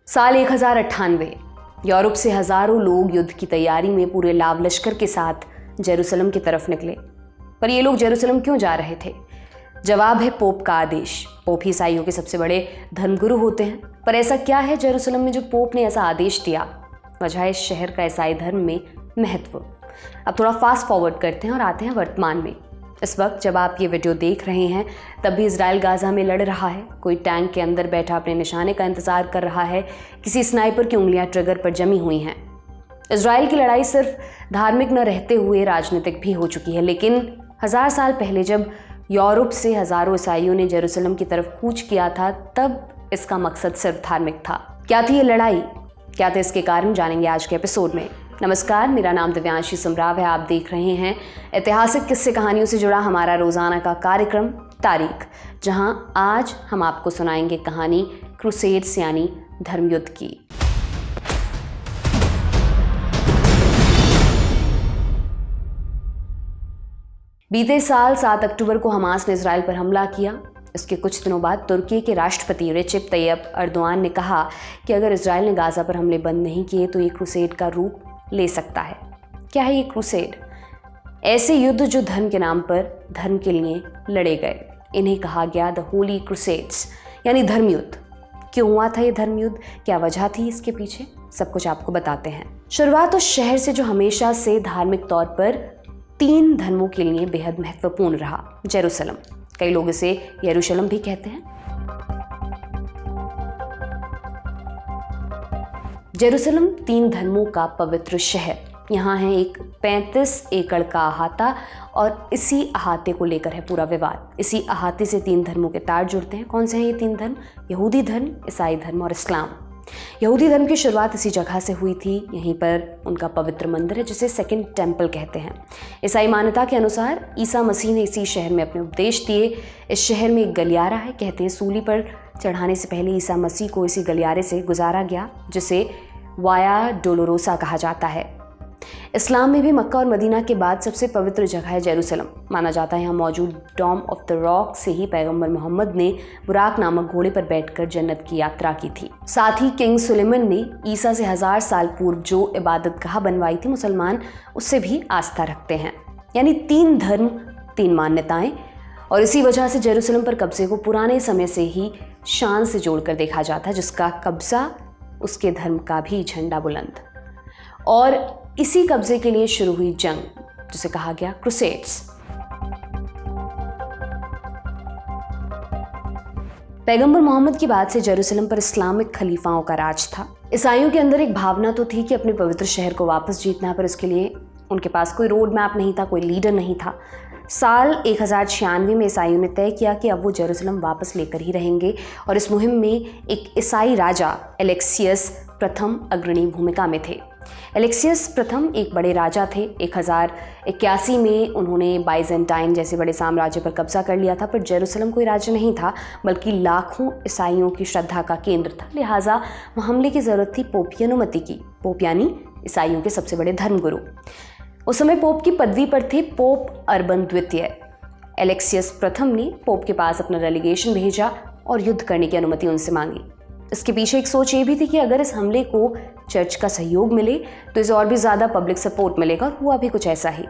साल 1098 यूरोप से हजारों लोग युद्ध की तैयारी में पूरे लाव लश्कर के साथ जेरूसलम की तरफ निकले। पर ये लोग जेरूसलम क्यों जा रहे थे? जवाब है पोप का आदेश। पोप ही ईसाइयों के सबसे बड़े धर्मगुरु होते हैं। पर ऐसा क्या है जेरूसलम में जो पोप ने ऐसा आदेश दिया? वजह है इस शहर का ईसाई धर्म में महत्व। अब थोड़ा फास्ट फॉरवर्ड करते हैं और आते हैं वर्तमान में। इस वक्त जब आप ये वीडियो देख रहे हैं तब भी इजराइल गाजा में लड़ रहा है। कोई टैंक के अंदर बैठा अपने निशाने का इंतजार कर रहा है। किसी स्नाइपर की उंगलियां ट्रिगर पर जमी हुई हैं। इजराइल की लड़ाई सिर्फ धार्मिक न रहते हुए राजनीतिक भी हो चुकी है। लेकिन 1000 साल पहले जब यूरोप से हजारों ईसाइयों ने जेरूसलम की तरफ कूच किया था तब इसका मकसद सिर्फ धार्मिक था। क्या थी ये लड़ाई? क्या थे इसके कारण? जानेंगे आज के एपिसोड में। नमस्कार, मेरा नाम दिव्यांशी समराव है। आप देख रहे हैं ऐतिहासिक किस्से कहानियों से जुड़ा हमारा रोजाना का कार्यक्रम तारीख, जहां आज हम आपको सुनाएंगे कहानी क्रूसेड्स यानी धर्मयुद्ध की। बीते साल 7 अक्टूबर को हमास ने इजराइल पर हमला किया। इसके कुछ दिनों बाद तुर्की के राष्ट्रपति रेसिप तैयब अर्दोआन ने कहा कि अगर इजराइल ने गाजा पर हमले बंद नहीं किए तो ये क्रूसेड का रूप ले सकता है। क्या है ये क्रूसेड? ऐसे युद्ध जो धर्म के नाम पर धर्म के लिए लड़े गए, इन्हें कहा गया द होली क्रूसेड्स यानी धर्मयुद्ध। क्यों हुआ था ये धर्मयुद्ध? क्या वजह थी इसके पीछे? सब कुछ आपको बताते हैं। शुरुआत उस शहर से जो हमेशा से धार्मिक तौर पर 3 धर्मों के लिए बेहद महत्वपूर्ण रहा, जेरूसलम। कई लोग इसे यरूशलम भी कहते हैं। जेरूसलम 3 धर्मों का पवित्र शहर। यहाँ है एक 35 एकड़ का अहाता और इसी अहाते को लेकर है पूरा विवाद। इसी अहाते से 3 धर्मों के तार जुड़ते हैं। कौन से हैं ये 3 धर्म? यहूदी धर्म, ईसाई धर्म और इस्लाम। यहूदी धर्म की शुरुआत इसी जगह से हुई थी। यहीं पर उनका पवित्र मंदिर है जिसे सेकंड टेम्पल कहते हैं। ईसाई मान्यता के अनुसार ईसा मसीह ने इसी शहर में अपने उपदेश दिए। इस शहर में एक गलियारा है। कहते हैं सूली पर चढ़ाने से पहले ईसा मसीह को इसी गलियारे से गुजारा गया, जिसे वाया डोलोरोसा कहा जाता है। इस्लाम में भी मक्का और मदीना के बाद सबसे पवित्र जगह है जेरूसलम। माना जाता है यहाँ मौजूद डॉम ऑफ द रॉक से ही पैगंबर मोहम्मद ने बुराक नामक घोड़े पर बैठकर जन्नत की यात्रा की थी। साथ ही किंग सुलेमान ने ईसा से 1000 साल पूर्व जो इबादतगाह बनवाई थी, मुसलमान उससे भी आस्था रखते हैं। यानी 3 धर्म, 3 मान्यताएं। और इसी वजह से जेरूसलम पर कब्जे को पुराने समय से ही शान से जोड़कर देखा जाता है। जिसका कब्जा उसके धर्म का भी झंडा बुलंद। और इसी कब्जे के लिए शुरू हुई जंग, जिसे कहा गया क्रूसेड्स। पैगंबर मोहम्मद की बात से जेरूसलम पर इस्लामिक खलीफाओं का राज था। ईसाइयों के अंदर एक भावना तो थी कि अपने पवित्र शहर को वापस जीतना है, पर इसके लिए उनके पास कोई रोड मैप नहीं था, कोई लीडर नहीं था। साल 1096 में ईसाइयों ने तय किया कि अब वो जेरूसलम वापस लेकर ही रहेंगे। और इस मुहिम में एक ईसाई राजा एलेक्सियस प्रथम अग्रणी भूमिका में थे। एलेक्सियस प्रथम एक बड़े राजा थे। 1081 में उन्होंने बाइजेंटाइन जैसे बड़े साम्राज्य पर कब्जा कर लिया था। पर जेरूसलम कोई राज्य नहीं था, बल्कि लाखों ईसाइयों की श्रद्धा का केंद्र था। लिहाजा हमले की जरूरत थी पोप की अनुमति की। पोप यानी ईसाइयों के सबसे बड़े धर्मगुरु। उस समय पोप की पदवी पर थे पोप अर्बन द्वितीय। एलेक्सियस प्रथम ने पोप के पास अपना डेलीगेशन भेजा और युद्ध करने की अनुमति उनसे मांगी। इसके पीछे एक सोच ये भी थी कि अगर इस हमले को चर्च का सहयोग मिले तो इसे और भी ज़्यादा पब्लिक सपोर्ट मिलेगा। और हुआ भी कुछ ऐसा ही।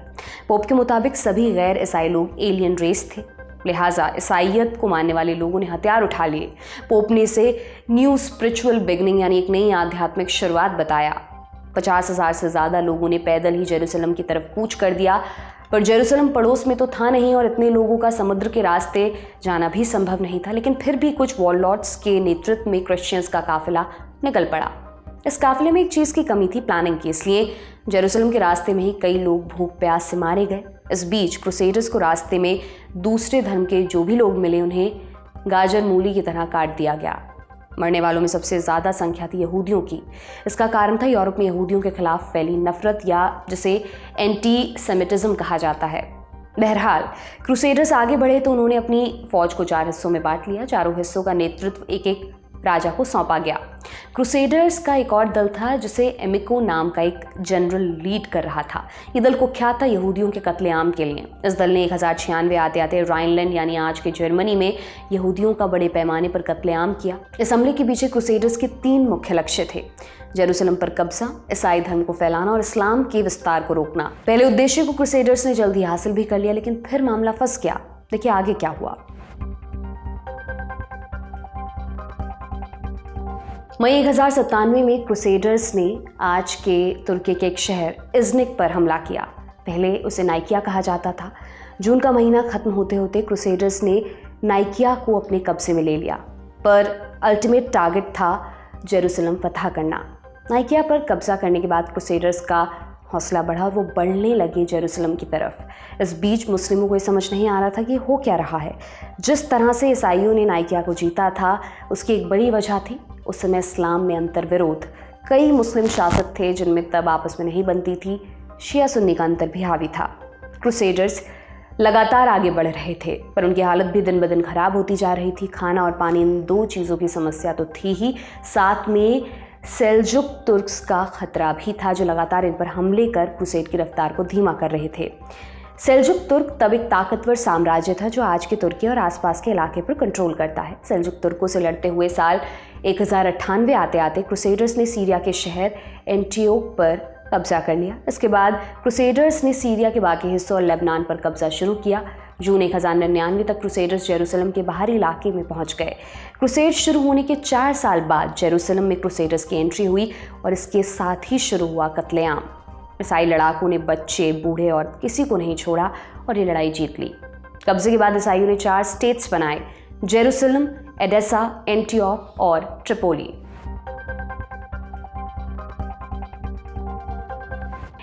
पोप के मुताबिक सभी गैर ईसाई लोग एलियन रेस थे। लिहाजा ईसाइयत को मानने वाले लोगों ने हथियार उठा लिए। पोप ने इसे न्यू स्पिरिचुअल बिगनिंग यानी एक नई आध्यात्मिक शुरुआत बताया। 50,000 से ज़्यादा लोगों ने पैदल ही जेरूसलम की तरफ कूच कर दिया। पर जेरूसलम पड़ोस में तो था नहीं और इतने लोगों का समुद्र के रास्ते जाना भी संभव नहीं था। लेकिन फिर भी कुछ वॉरलॉर्ड्स के नेतृत्व में क्रिश्चियंस का काफिला निकल पड़ा। इस काफिले में एक चीज़ की कमी थी, प्लानिंग की। इसलिए जेरूसलम के रास्ते में ही कई लोग भूख प्यास से मारे गए। इस बीच क्रूसेडर्स को रास्ते में दूसरे धर्म के जो भी लोग मिले उन्हें गाजर मूली की तरह काट दिया गया। मरने वालों में सबसे ज़्यादा संख्या थी यहूदियों की। इसका कारण था यूरोप में यहूदियों के खिलाफ फैली नफरत, या जिसे एंटी सेमिटिज्म कहा जाता है। बहरहाल क्रूसेडर्स आगे बढ़े तो उन्होंने अपनी फौज को 4 हिस्सों में बांट लिया। चारों हिस्सों का नेतृत्व एक एक राजा को सौंपा गया। क्रूसेडर्स का एक और दल था जिसे एमिको नाम का एक जनरल लीड कर रहा था। ये दल कुख्यात था यहूदियों के कत्लेआम के लिए। इस दल ने 1096 आते आते राइनलैंड यानी आज के जर्मनी में यहूदियों का बड़े पैमाने पर कत्लेआम किया। इस हमले के पीछे क्रूसेडर्स के 3 मुख्य लक्ष्य थे: जेरूसलम पर कब्जा, ईसाई धर्म को फैलाना और इस्लाम के विस्तार को रोकना। पहले उद्देश्य को क्रूसेडर्स ने जल्दी हासिल भी कर लिया, लेकिन फिर मामला फंस गया। देखिए आगे क्या हुआ। मई 1097 में क्रूसेडर्स ने आज के तुर्की के एक शहर इज़्निक पर हमला किया। पहले उसे नाइकिया कहा जाता था। जून का महीना खत्म होते होते क्रूसेडर्स ने नाइकिया को अपने कब्जे में ले लिया, पर अल्टीमेट टारगेट था जेरूसलम फतह करना। नाइकिया पर कब्जा करने के बाद क्रूसेडर्स का हौसला बढ़ा और वो बढ़ने लगे जेरूसलम की तरफ। इस बीच मुस्लिमों को ये समझ नहीं आ रहा था कि हो क्या रहा है। जिस तरह से ईसाइयों ने नाइकिया को जीता था, उसकी एक बड़ी वजह थी उस समय इस्लाम में अंतर्विरोध। कई मुस्लिम शासक थे जिनमें तब आपस में नहीं बनती थी। शिया सुन्नी का अंतर भी हावी था। क्रूसेडर्स लगातार आगे बढ़ रहे थे, पर उनकी हालत भी दिन ब दिन खराब होती जा रही थी। खाना और पानी, इन 2 चीज़ों की समस्या तो थी ही, साथ में सेल्जुक तुर्क्स का खतरा भी था जो लगातार इन पर हमले कर क्रूसेड की रफ्तार को धीमा कर रहे थे। सेल्जुक तुर्क तब एक ताकतवर साम्राज्य था जो आज के तुर्की और आसपास के इलाके पर कंट्रोल करता है। सेल्जुक तुर्कों से लड़ते हुए साल 1098 आते आते क्रूसेडर्स ने सीरिया के शहर एंटियोक पर कब्जा कर लिया। इसके बाद क्रूसेडर्स ने सीरिया के बाकी हिस्सों और लेबनान पर कब्जा शुरू किया। जून 1099 तक क्रूसेडर्स जेरूसलम के बाहरी इलाके में पहुंच गए। क्रूसेड शुरू होने के 4 साल बाद जेरूसलम में क्रूसेडर्स की एंट्री हुई और इसके साथ ही शुरू हुआ कत्लेआम। ईसाई लड़ाकों ने बच्चे, बूढ़े और किसी को नहीं छोड़ा और ये लड़ाई जीत ली। कब्जे के बाद ईसाइयों ने 4 स्टेट्स बनाए: जेरूसलम, एडेसा, एंटियोक और ट्रिपोली।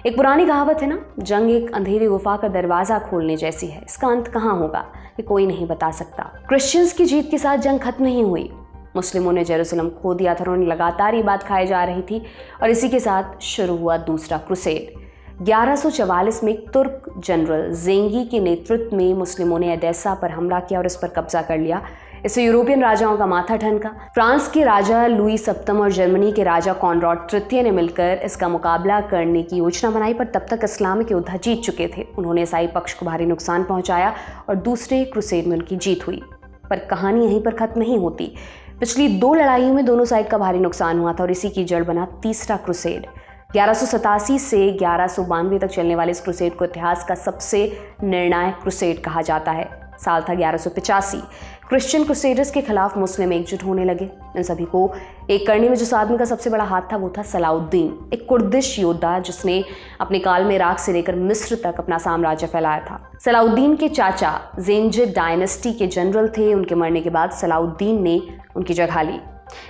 एक पुरानी कहावत है ना, जंग एक अंधेरी गुफा का दरवाजा खोलने जैसी है। इसका अंत कहाँ होगा ये कोई नहीं बता सकता। क्रिश्चियंस की जीत के साथ जंग खत्म नहीं हुई। मुस्लिमों ने जेरूसलम खो दिया था और उन्हें लगातार ये बात खाई जा रही थी और इसी के साथ शुरू हुआ दूसरा क्रूसेड। 1144 में तुर्क जनरल जेंगी के नेतृत्व में मुस्लिमों ने एडेसा पर हमला किया और इस पर कब्जा कर लिया। इससे यूरोपियन राजाओं का माथा ठनका। फ्रांस के राजा लुई सप्तम और जर्मनी के राजा कॉनराड तृतीय ने मिलकर इसका मुकाबला करने की योजना बनाई, पर तब तक इस्लामिक योद्धा जीत चुके थे। उन्होंने ईसाई पक्ष को भारी नुकसान पहुंचाया और दूसरे क्रूसेड में उनकी जीत हुई। पर कहानी यहीं पर खत्म नहीं होती। पिछली 2 लड़ाइयों में दोनों साइड का भारी नुकसान हुआ था और इसी की जड़ बना तीसरा क्रूसेड। 1187 से 1192 तक चलने वाले इस क्रूसेड को इतिहास का सबसे निर्णायक क्रूसेड कहा जाता है। साल था 1185। क्रिश्चियन क्रूसेडर्स के खिलाफ मुस्लिम एकजुट होने लगे। इन सभी को एक करने में जिस आदमी का सबसे बड़ा हाथ था वो था सलाउद्दीन, एक कुर्दिश योद्धा जिसने अपने काल में इराक से लेकर मिस्र तक अपना साम्राज्य फैलाया था। सलाउद्दीन के चाचा ज़ेंजिद डायनेस्टी के जनरल थे। उनके मरने के बाद सलाउद्दीन ने उनकी जगह ली।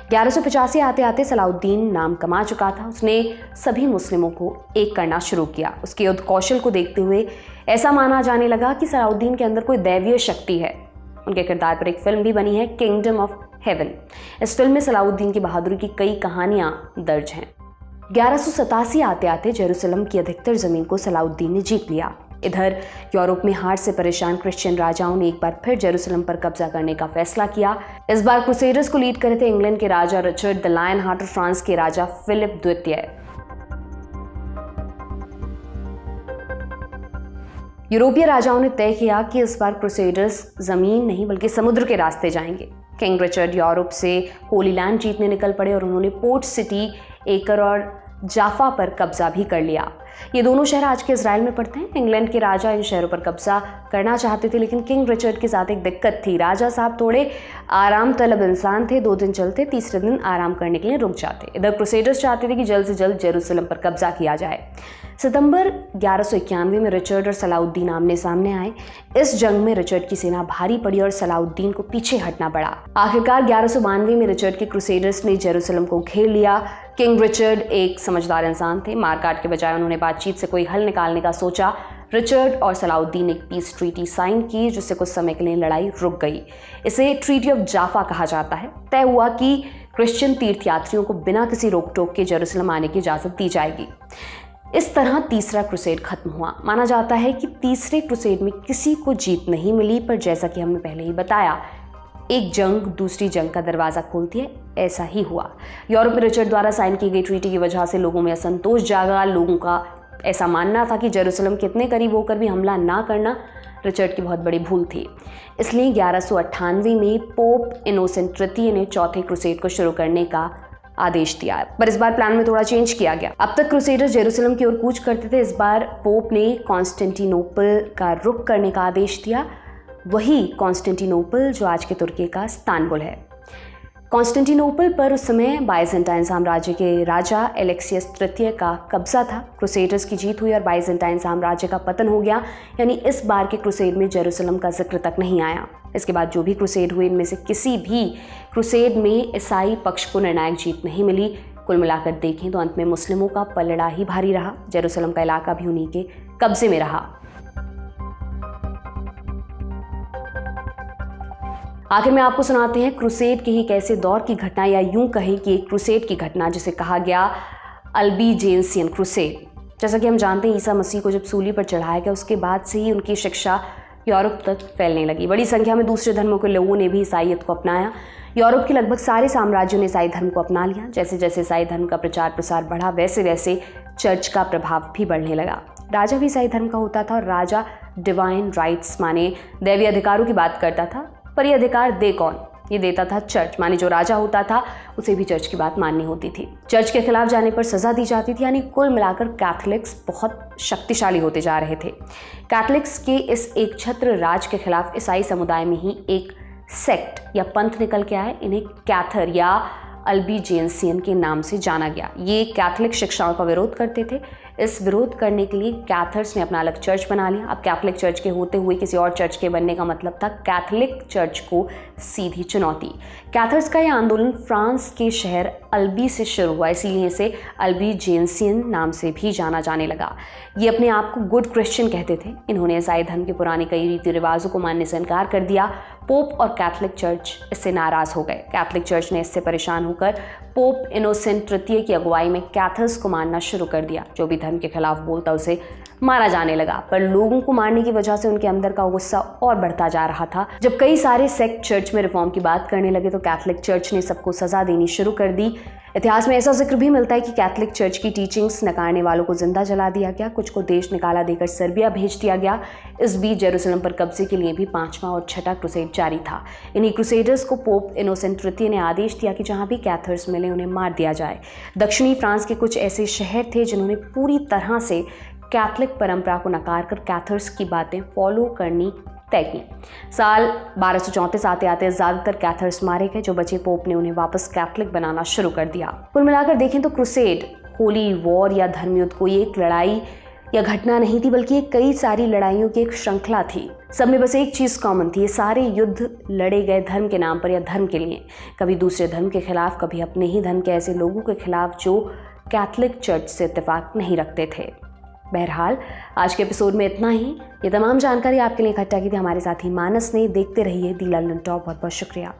1185 आते आते सलाउद्दीन नाम कमा चुका था। उसने सभी मुस्लिमों को एक करना शुरू किया। उसके युद्ध कौशल को देखते हुए ऐसा माना जाने लगा कि सलाउद्दीन के अंदर कोई दैवीय शक्ति है। उनके किरदार पर एक फिल्म भी बनी है, किंगडम ऑफ हेवन। इस फिल्म में सलाउद्दीन की बहादुरी की कई कहानियां दर्ज हैं। 1187 आते आते जेरूसलम की अधिकतर जमीन को सलाउद्दीन ने जीत लिया। इधर यूरोप में हार से परेशान क्रिश्चियन राजाओं ने एक बार फिर जेरूसलम पर कब्जा करने का फैसला किया। इस बार क्रूसेडर्स को लीड कर रहे थे इंग्लैंड के राजा रिचर्ड द लायन हार्ट और फ्रांस के राजा फिलिप द्वितीय। यूरोपीय राजाओं ने तय किया कि इस बार क्रूसेडर्स जमीन नहीं बल्कि समुद्र के रास्ते जाएंगे। किंग रिचर्ड यूरोप से होली लैंड जीतने निकल पड़े और उन्होंने पोर्ट सिटी, एकर और जाफा पर कब्जा भी कर लिया। ये दोनों शहर आज के इजराइल में पड़ते हैं। इंग्लैंड के राजा इन शहरों पर कब्जा करना चाहते थे, लेकिन किंग रिचर्ड के साथ एक दिक्कत थी। राजा साहब थोड़े आराम तलब इंसान थे। 2 दिन चलते, तीसरे दिन आराम करने के लिए रुक जाते। इधर क्रूसेडर्स चाहते थे कि जल्द से जल्द जेरूसलम पर कब्जा किया जाए। सितंबर 1191 में रिचर्ड और सलाउद्दीन आमने सामने आए। इस जंग में रिचर्ड की सेना भारी पड़ी और सलाउद्दीन को पीछे हटना पड़ा। आखिरकार 1192 में रिचर्ड के क्रूसेडर्स ने जेरूसलम को घेर लिया। किंग रिचर्ड एक समझदार इंसान थे। मारकाट के बजाय उन्होंने बातचीत से कोई हल निकालने का सोचा। रिचर्ड और सलाउद्दीन ने एक पीस ट्रीटी साइन की, जिससे कुछ समय के लिए लड़ाई रुक गई। इसे ट्रीटी ऑफ जाफा कहा जाता है। तय हुआ कि क्रिश्चियन तीर्थयात्रियों को बिना किसी रोक टोक के जेरूसलम आने की इजाज़त दी जाएगी। इस तरह तीसरा क्रूसेड खत्म हुआ। माना जाता है कि तीसरे क्रूसेड में किसी को जीत नहीं मिली, पर जैसा कि हमने पहले ही बताया, एक जंग दूसरी जंग का दरवाज़ा खोलती है, ऐसा ही हुआ। यूरोप में रिचर्ड द्वारा साइन की गई ट्रीटी की वजह से लोगों में असंतोष जागा। लोगों का ऐसा मानना था कि जेरूसलम के इतने करीब होकर भी हमला ना करना रिचर्ड की बहुत बड़ी भूल थी। इसलिए 1198 में पोप इनोसेंट तृतीय ने चौथे क्रूसेड को शुरू करने का आदेश दिया, पर इस बार प्लान में थोड़ा चेंज किया गया। अब तक क्रूसेडर्स जेरूसलम की ओर कूच करते थे, इस बार पोप ने कॉन्स्टेंटिनोपल का रुख करने का आदेश दिया, वही कॉन्स्टेंटिनोपल जो आज के तुर्की का इस्तांबुल है। कॉन्स्टेंटिनोपल पर उस समय बाइजेंटाइन साम्राज्य के राजा एलेक्सियस तृतीय का कब्जा था। क्रूसेडर्स की जीत हुई और बाइजेंटाइन साम्राज्य का पतन हो गया, यानी इस बार के क्रूसेड में जेरूसलम का जिक्र तक नहीं आया। इसके बाद जो भी क्रूसेड हुए, इनमें से किसी भी क्रूसेड में ईसाई पक्ष को निर्णायक जीत नहीं मिली। कुल मिलाकर देखें तो अंत में मुस्लिमों का पलड़ा ही भारी रहा। जेरूसलम का इलाका भी उन्हीं के कब्जे में रहा। आखिर में आपको सुनाते हैं क्रूसेड के ही एक ऐसे दौर की घटना, या यूं कहें कि एक क्रूसेड की घटना जिसे कहा गया अल्बिजेंसियन क्रूसेड। जैसा कि हम जानते हैं, ईसा मसीह को जब सूली पर चढ़ाया गया, उसके बाद से ही उनकी शिक्षा यूरोप तक फैलने लगी। बड़ी संख्या में दूसरे धर्मों के लोगों ने भी ईसाईयत को अपनाया। यूरोप के लगभग सारे साम्राज्यों ने ईसाई धर्म को अपना लिया। जैसे जैसे ईसाई धर्म का प्रचार प्रसार बढ़ा, वैसे वैसे चर्च का प्रभाव भी बढ़ने लगा। राजा भी ईसाई धर्म का होता था और राजा डिवाइन राइट्स माने दैवीय अधिकारों की बात करता था, पर ये अधिकार दे कौन? ये देता था चर्च, माने जो राजा होता था उसे भी चर्च की बात माननी होती थी। चर्च के खिलाफ जाने पर सजा दी जाती थी, यानी कुल मिलाकर कैथोलिक्स बहुत शक्तिशाली होते जा रहे थे। कैथोलिक्स के इस एक छत्र राज के खिलाफ ईसाई समुदाय में ही एक सेक्ट या पंथ निकल के आए। इन्हें कैथर या अल्बिजेंसियन के नाम से जाना गया। ये कैथोलिक शिक्षाओं का विरोध करते थे। इस विरोध करने के लिए कैथर्स ने अपना अलग चर्च बना लिया। अब कैथोलिक चर्च के होते हुए किसी और चर्च के बनने का मतलब था कैथोलिक चर्च को सीधी चुनौती। कैथर्स का यह आंदोलन फ्रांस के शहर अल्बी से शुरू हुआ, इसीलिए इसे अल्बिजेंसियन नाम से भी जाना जाने लगा। ये अपने आप को गुड क्रिश्चियन कहते थे। इन्होंने ईसाई धर्म के पुराने कई रीति रिवाजों को मानने से इनकार कर दिया। पोप और कैथोलिक चर्च इससे नाराज हो गए। कैथोलिक चर्च ने इससे परेशान होकर पोप इनोसेंट तृतीय की अगुवाई में कैथर्स को मारना शुरू कर दिया। जो भी धर्म के खिलाफ बोलता उसे मारा जाने लगा, पर लोगों को मारने की वजह से उनके अंदर का गुस्सा और बढ़ता जा रहा था। जब कई सारे सेक्ट चर्च में रिफॉर्म की बात करने लगे तो कैथोलिक चर्च ने सबको सजा देनी शुरू कर दी। इतिहास में ऐसा जिक्र भी मिलता है कि कैथोलिक चर्च की टीचिंग्स नकारने वालों को जिंदा जला दिया गया, कुछ को देश निकाला देकर सर्बिया भेज दिया गया। इस बीच जेरूसलम पर कब्जे के लिए भी 5वां और 6ठा क्रूसेड जारी था। इन्हीं क्रूसेडर्स को पोप इनोसेंट तृतीय ने आदेश दिया कि जहां भी कैथर्स मिले उन्हें मार दिया जाए। दक्षिणी फ्रांस के कुछ ऐसे शहर थे जिन्होंने पूरी तरह से कैथोलिक परंपरा को नकार कर कैथर्स की बातें फॉलो करनी तय की। साल 1234 आते आते ज़्यादातर कैथर्स मारे गए। जो बचे पोप ने उन्हें वापस कैथोलिक बनाना शुरू कर दिया। कुल मिलाकर देखें तो क्रूसेड होली वॉर या धर्मयुद्ध कोई एक लड़ाई या घटना नहीं थी, बल्कि कई सारी लड़ाइयों की एक श्रृंखला थी। सब में बस एक चीज़ कॉमन थी, ये सारे युद्ध लड़े गए धर्म के नाम पर या धर्म के लिए। कभी दूसरे धर्म के खिलाफ, कभी अपने ही धर्म के ऐसे लोगों के खिलाफ जो कैथोलिक चर्च से इत्तेफाक नहीं रखते थे। बहरहाल आज के एपिसोड में इतना ही। ये तमाम जानकारी आपके लिए इकट्ठा की थी हमारे साथी मानस ने। देखते रहिए दी लंदन टॉप। बहुत बहुत शुक्रिया।